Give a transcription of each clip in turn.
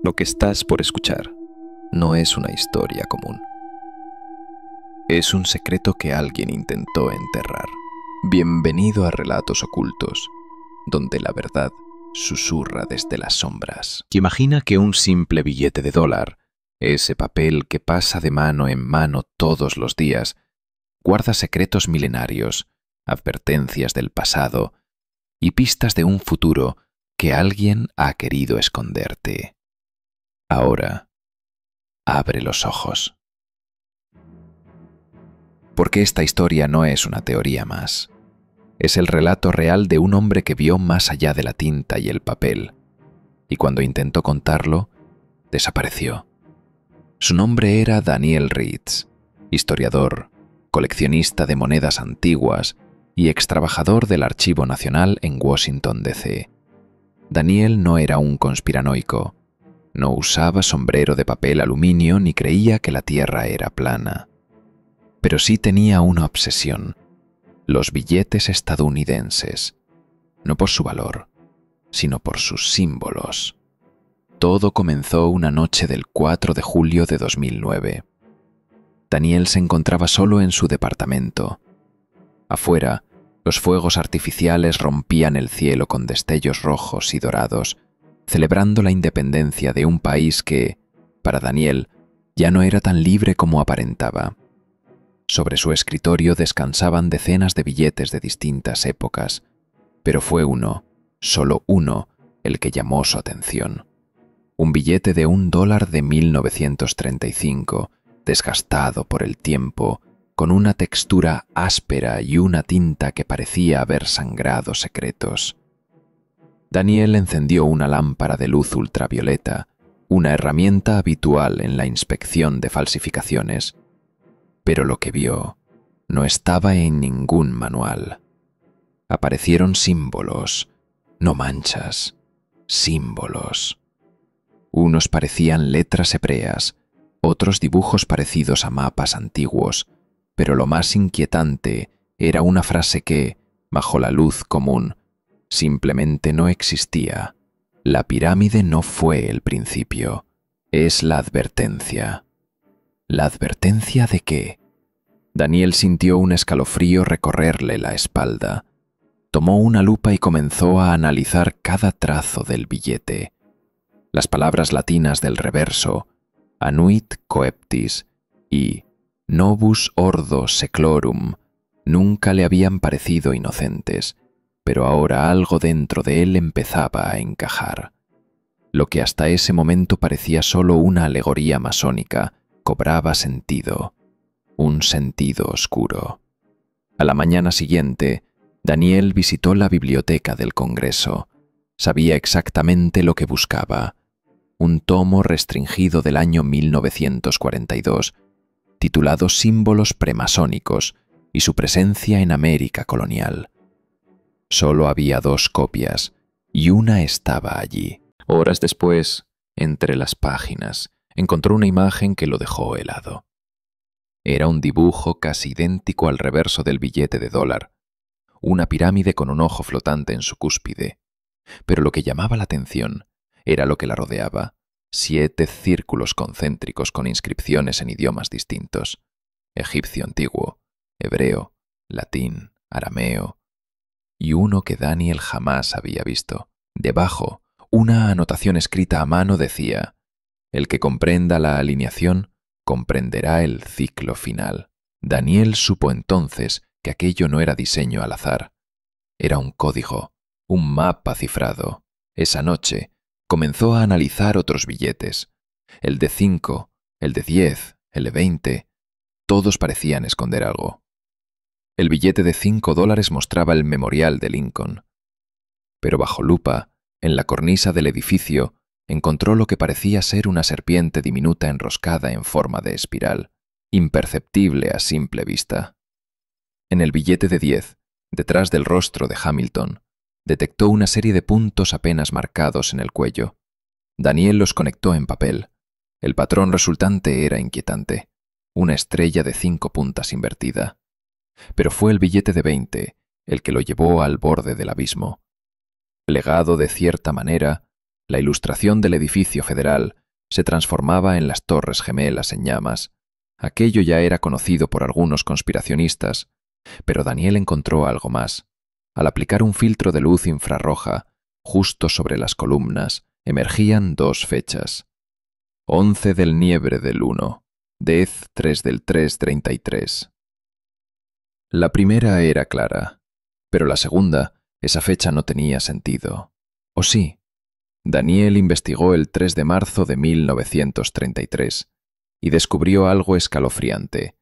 Lo que estás por escuchar no es una historia común. Es un secreto que alguien intentó enterrar. Bienvenido a Relatos Ocultos, donde la verdad susurra desde las sombras. Imagina que un simple billete de dólar, ese papel que pasa de mano en mano todos los días, guarda secretos milenarios, advertencias del pasado y pistas de un futuro que alguien ha querido esconderte. Ahora, abre los ojos. Porque esta historia no es una teoría más. Es el relato real de un hombre que vio más allá de la tinta y el papel, y cuando intentó contarlo, desapareció. Su nombre era Daniel Ritz, historiador, coleccionista de monedas antiguas y extrabajador del Archivo Nacional en Washington, D.C. Daniel no era un conspiranoico. No usaba sombrero de papel aluminio ni creía que la Tierra era plana. Pero sí tenía una obsesión: los billetes estadounidenses, no por su valor, sino por sus símbolos. Todo comenzó una noche del 4 de julio de 2009. Daniel se encontraba solo en su departamento. Afuera, los fuegos artificiales rompían el cielo con destellos rojos y dorados, celebrando la independencia de un país que, para Daniel, ya no era tan libre como aparentaba. Sobre su escritorio descansaban decenas de billetes de distintas épocas, pero fue uno, solo uno, el que llamó su atención. Un billete de $1 de 1935, desgastado por el tiempo, con una textura áspera y una tinta que parecía haber sangrado secretos. Daniel encendió una lámpara de luz ultravioleta, una herramienta habitual en la inspección de falsificaciones. Pero lo que vio no estaba en ningún manual. Aparecieron símbolos, no manchas, símbolos. Unos parecían letras hebreas, otros dibujos parecidos a mapas antiguos, pero lo más inquietante era una frase que, bajo la luz común, simplemente no existía. La pirámide no fue el principio, es la advertencia. ¿La advertencia de qué? Daniel sintió un escalofrío recorrerle la espalda. Tomó una lupa y comenzó a analizar cada trazo del billete. Las palabras latinas del reverso, Anuit Coeptis y Novus Ordo Seclorum, nunca le habían parecido inocentes, pero ahora algo dentro de él empezaba a encajar. Lo que hasta ese momento parecía solo una alegoría masónica cobraba sentido, un sentido oscuro. A la mañana siguiente, Daniel visitó la biblioteca del Congreso. Sabía exactamente lo que buscaba: un tomo restringido del año 1942, titulado Símbolos premasónicos y su presencia en América colonial. Solo había 2 copias, y una estaba allí. Horas después, entre las páginas, encontró una imagen que lo dejó helado. Era un dibujo casi idéntico al reverso del billete de $1, una pirámide con un ojo flotante en su cúspide. Pero lo que llamaba la atención era lo que la rodeaba: 7 círculos concéntricos con inscripciones en idiomas distintos: egipcio antiguo, hebreo, latín, arameo, y uno que Daniel jamás había visto. Debajo, una anotación escrita a mano decía: el que comprenda la alineación comprenderá el ciclo final. Daniel supo entonces que aquello no era diseño al azar. Era un código, un mapa cifrado. Esa noche comenzó a analizar otros billetes. El de 5, el de 10, el de 20. Todos parecían esconder algo. El billete de $5 mostraba el memorial de Lincoln. Pero bajo lupa, en la cornisa del edificio, encontró lo que parecía ser una serpiente diminuta enroscada en forma de espiral, imperceptible a simple vista. En el billete de 10, detrás del rostro de Hamilton, detectó una serie de puntos apenas marcados en el cuello. Daniel los conectó en papel. El patrón resultante era inquietante: una estrella de 5 puntas invertida. Pero fue el billete de 20 el que lo llevó al borde del abismo. Plegado de cierta manera, La ilustración del edificio federal se transformaba en las Torres Gemelas en llamas. Aquello ya era conocido por algunos conspiracionistas, pero Daniel encontró algo más. Al aplicar un filtro de luz infrarroja, justo sobre las columnas, emergían dos fechas. 11 del Niebre del 1, 10 3 del 3 33. La primera era clara, pero la segunda, esa fecha no tenía sentido. ¿O sí? Daniel investigó el 3 de marzo de 1933 y descubrió algo escalofriante.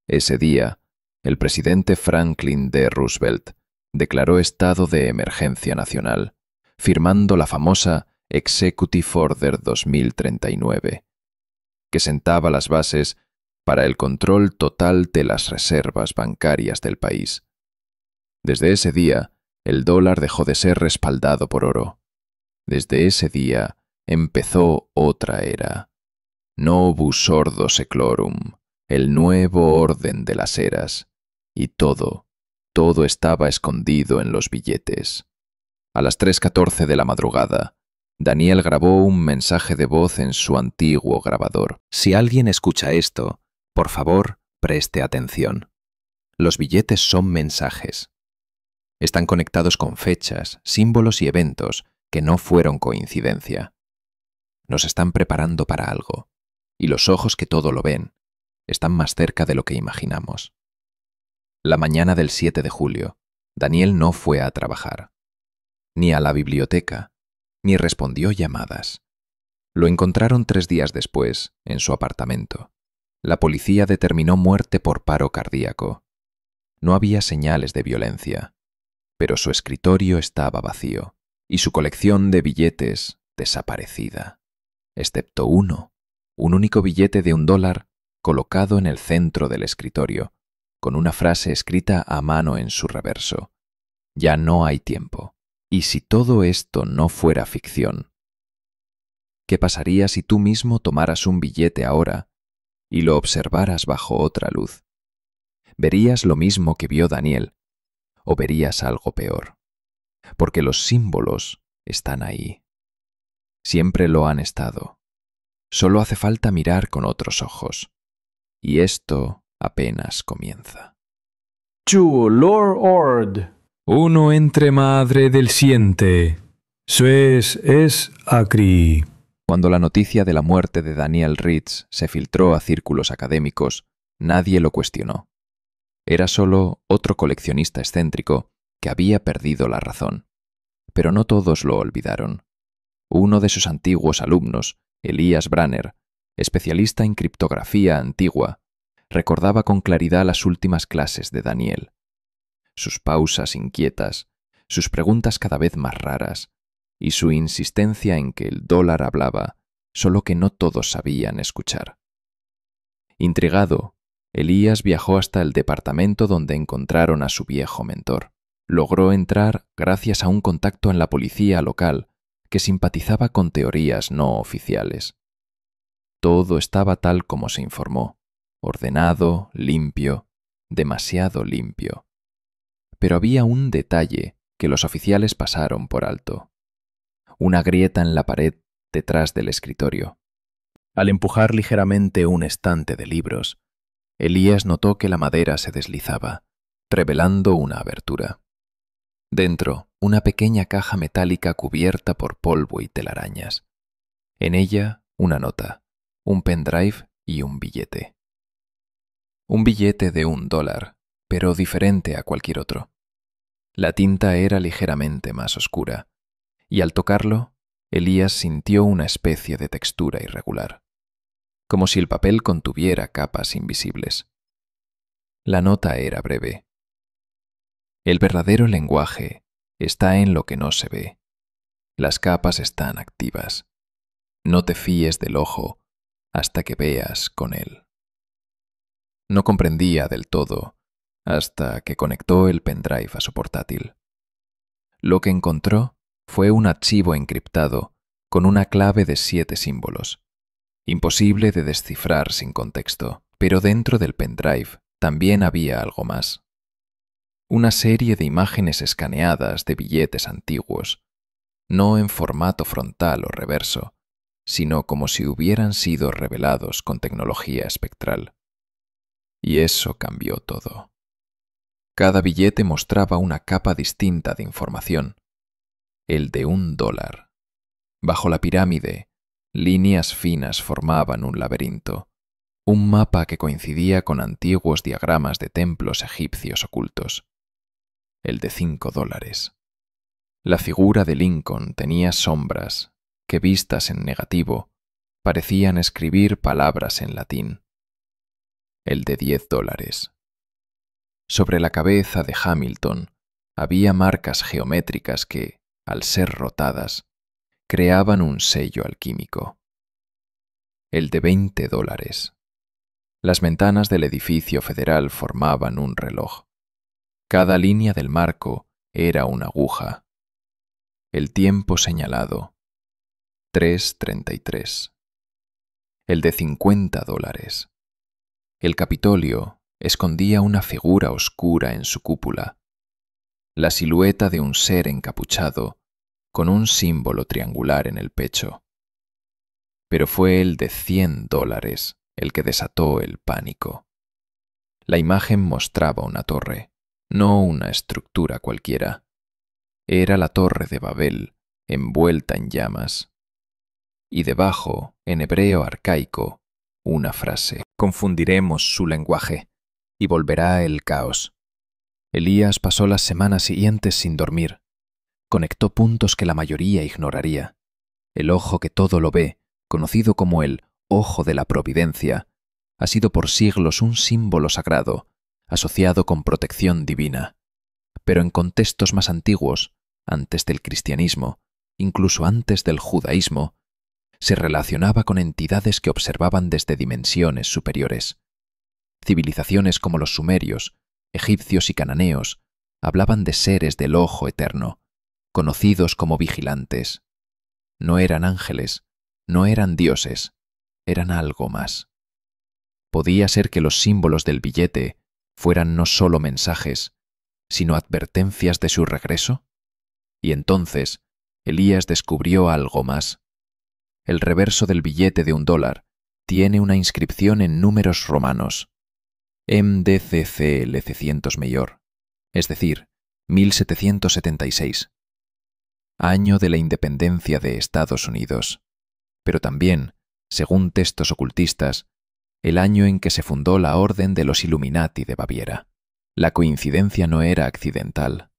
Ese día, el presidente Franklin D. Roosevelt declaró estado de emergencia nacional, firmando la famosa Executive Order 2039, que sentaba las bases para el control total de las reservas bancarias del país. Desde ese día, el dólar dejó de ser respaldado por oro. Desde ese día empezó otra era. Novus Ordo Seclorum, el nuevo orden de las eras, y todo estaba escondido en los billetes. A las 3:14 de la madrugada, Daniel grabó un mensaje de voz en su antiguo grabador. Si alguien escucha esto, por favor, preste atención. Los billetes son mensajes. Están conectados con fechas, símbolos y eventos que no fueron coincidencia. Nos están preparando para algo, y los ojos que todo lo ven están más cerca de lo que imaginamos. La mañana del 7 de julio, Daniel no fue a trabajar, ni a la biblioteca, ni respondió llamadas. Lo encontraron 3 días después, en su apartamento. La policía determinó muerte por paro cardíaco. No había señales de violencia, pero su escritorio estaba vacío y su colección de billetes desaparecida, excepto uno, un único billete de $1 colocado en el centro del escritorio, con una frase escrita a mano en su reverso. Ya no hay tiempo. ¿Y si todo esto no fuera ficción? ¿Qué pasaría si tú mismo tomaras un billete ahora y lo observaras bajo otra luz? ¿Verías lo mismo que vio Daniel o verías algo peor? Porque los símbolos están ahí. Siempre lo han estado. Solo hace falta mirar con otros ojos. Y esto apenas comienza. Chu Lor Ord. Uno entre madre del siente. Suez es acri. Cuando la noticia de la muerte de Daniel Ritz se filtró a círculos académicos, nadie lo cuestionó. Era solo otro coleccionista excéntrico que había perdido la razón. Pero no todos lo olvidaron. Uno de sus antiguos alumnos, Elias Branner, especialista en criptografía antigua, recordaba con claridad las últimas clases de Daniel. Sus pausas inquietas, sus preguntas cada vez más raras, y su insistencia en que el dólar hablaba, solo que no todos sabían escuchar. Intrigado, Elías viajó hasta el departamento donde encontraron a su viejo mentor. Logró entrar gracias a un contacto en la policía local que simpatizaba con teorías no oficiales. Todo estaba tal como se informó, ordenado, limpio, demasiado limpio. Pero había un detalle que los oficiales pasaron por alto. Una grieta en la pared detrás del escritorio. Al empujar ligeramente un estante de libros, Elías notó que la madera se deslizaba, revelando una abertura. Dentro, una pequeña caja metálica cubierta por polvo y telarañas. En ella, una nota, un pendrive y un billete. Un billete de $1, pero diferente a cualquier otro. La tinta era ligeramente más oscura, y al tocarlo, Elías sintió una especie de textura irregular, como si el papel contuviera capas invisibles. La nota era breve. El verdadero lenguaje está en lo que no se ve. Las capas están activas. No te fíes del ojo hasta que veas con él. No comprendía del todo hasta que conectó el pendrive a su portátil. Lo que encontró fue un archivo encriptado con una clave de 7 símbolos. Imposible de descifrar sin contexto, pero dentro del pendrive también había algo más. Una serie de imágenes escaneadas de billetes antiguos. no en formato frontal o reverso, sino como si hubieran sido revelados con tecnología espectral. Y eso cambió todo. Cada billete mostraba una capa distinta de información. El de $1. Bajo la pirámide, líneas finas formaban un laberinto, un mapa que coincidía con antiguos diagramas de templos egipcios ocultos. El de $5. La figura de Lincoln tenía sombras que, vistas en negativo, parecían escribir palabras en latín. El de $10. Sobre la cabeza de Hamilton había marcas geométricas que, al ser rotadas, creaban un sello alquímico. El de $20. Las ventanas del edificio federal formaban un reloj. Cada línea del marco era una aguja. El tiempo señalado, 3:33. El de $50. El Capitolio escondía una figura oscura en su cúpula, la silueta de un ser encapuchado con un símbolo triangular en el pecho. Pero fue el de $100 el que desató el pánico. La imagen mostraba una torre, no una estructura cualquiera. Era la Torre de Babel, envuelta en llamas. Y debajo, en hebreo arcaico, una frase: confundiremos su lenguaje, y volverá el caos. Elías pasó las semanas siguientes sin dormir. Conectó puntos que la mayoría ignoraría. El ojo que todo lo ve, conocido como el ojo de la providencia, ha sido por siglos un símbolo sagrado, asociado con protección divina. Pero en contextos más antiguos, antes del cristianismo, incluso antes del judaísmo, se relacionaba con entidades que observaban desde dimensiones superiores. Civilizaciones como los sumerios, egipcios y cananeos hablaban de seres del ojo eterno, conocidos como vigilantes. No eran ángeles, no eran dioses, eran algo más. Podía ser que los símbolos del billete fueran no solo mensajes, sino advertencias de su regreso. Y entonces Elías descubrió algo más. El reverso del billete de $1 tiene una inscripción en números romanos: MDCCL Mayor, es decir, 1776, año de la independencia de Estados Unidos, pero también, según textos ocultistas, el año en que se fundó la Orden de los Illuminati de Baviera. La coincidencia no era accidental,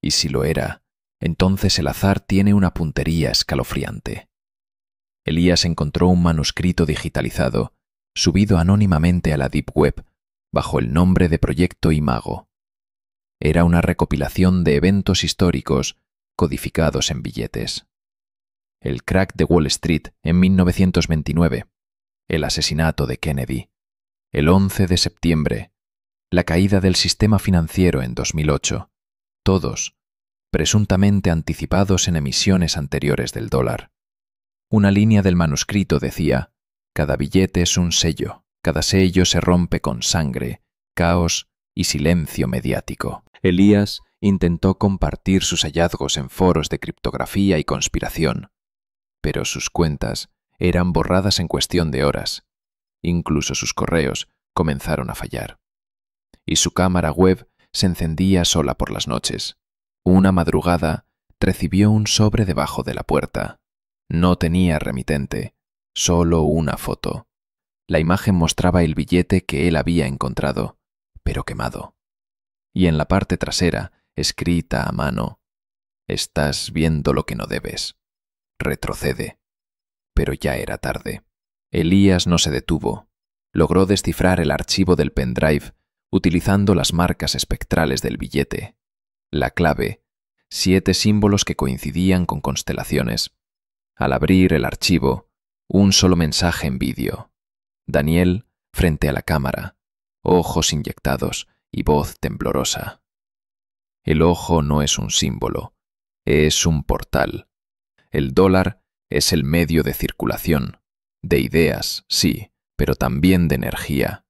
y si lo era, entonces el azar tiene una puntería escalofriante. Elías encontró un manuscrito digitalizado, subido anónimamente a la Deep Web, bajo el nombre de Proyecto Imago. Era una recopilación de eventos históricos codificados en billetes. El crack de Wall Street en 1929, el asesinato de Kennedy, el 11 de septiembre, la caída del sistema financiero en 2008, todos presuntamente anticipados en emisiones anteriores del dólar. Una línea del manuscrito decía: cada billete es un sello, cada sello se rompe con sangre, caos y silencio mediático. Elías intentó compartir sus hallazgos en foros de criptografía y conspiración, pero sus cuentas eran borradas en cuestión de horas. Incluso sus correos comenzaron a fallar. Y su cámara web se encendía sola por las noches. Una madrugada recibió un sobre debajo de la puerta. No tenía remitente, solo una foto. La imagen mostraba el billete que él había encontrado, pero quemado. Y en la parte trasera, escrita a mano: «Estás viendo lo que no debes. Retrocede». Pero ya era tarde. Elías no se detuvo. Logró descifrar el archivo del pendrive utilizando las marcas espectrales del billete. La clave: 7 símbolos que coincidían con constelaciones. Al abrir el archivo, un solo mensaje en vídeo. Daniel frente a la cámara, ojos inyectados y voz temblorosa. El ojo no es un símbolo, es un portal. El dólar es el medio de circulación, de ideas, sí, pero también de energía.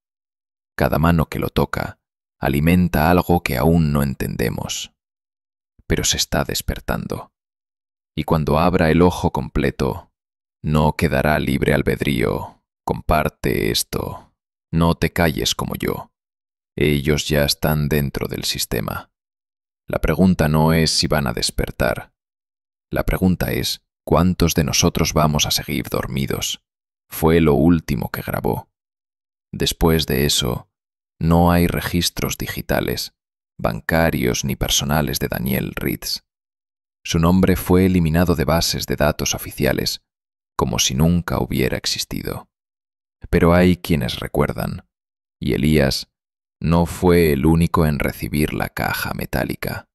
Cada mano que lo toca alimenta algo que aún no entendemos. Pero se está despertando. Y cuando abra el ojo completo, no quedará libre albedrío. Comparte esto. No te calles como yo. Ellos ya están dentro del sistema. La pregunta no es si van a despertar. La pregunta es, ¿cuántos de nosotros vamos a seguir dormidos? Fue lo último que grabó. Después de eso, no hay registros digitales, bancarios ni personales de Daniel Ritz. Su nombre fue eliminado de bases de datos oficiales, como si nunca hubiera existido. Pero hay quienes recuerdan, y Elías no fue el único en recibir la caja metálica.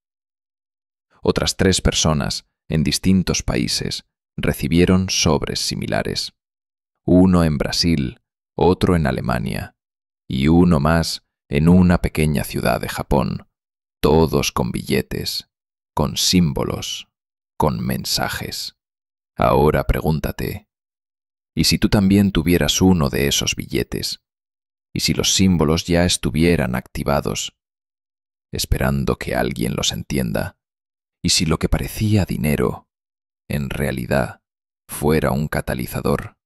Otras 3 personas, en distintos países, recibieron sobres similares. Uno en Brasil, otro en Alemania, y uno más en una pequeña ciudad de Japón, todos con billetes, con símbolos, con mensajes. Ahora pregúntate, ¿y si tú también tuvieras uno de esos billetes? ¿Y si los símbolos ya estuvieran activados, esperando que alguien los entienda? ¿Y si lo que parecía dinero, en realidad, fuera un catalizador?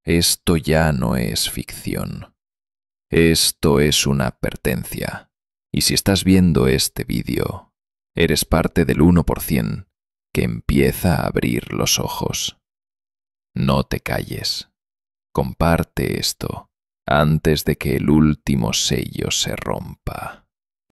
Esto ya no es ficción. Esto es una advertencia. Y si estás viendo este vídeo, eres parte del 1% que empieza a abrir los ojos. No te calles. Comparte esto antes de que el último sello se rompa.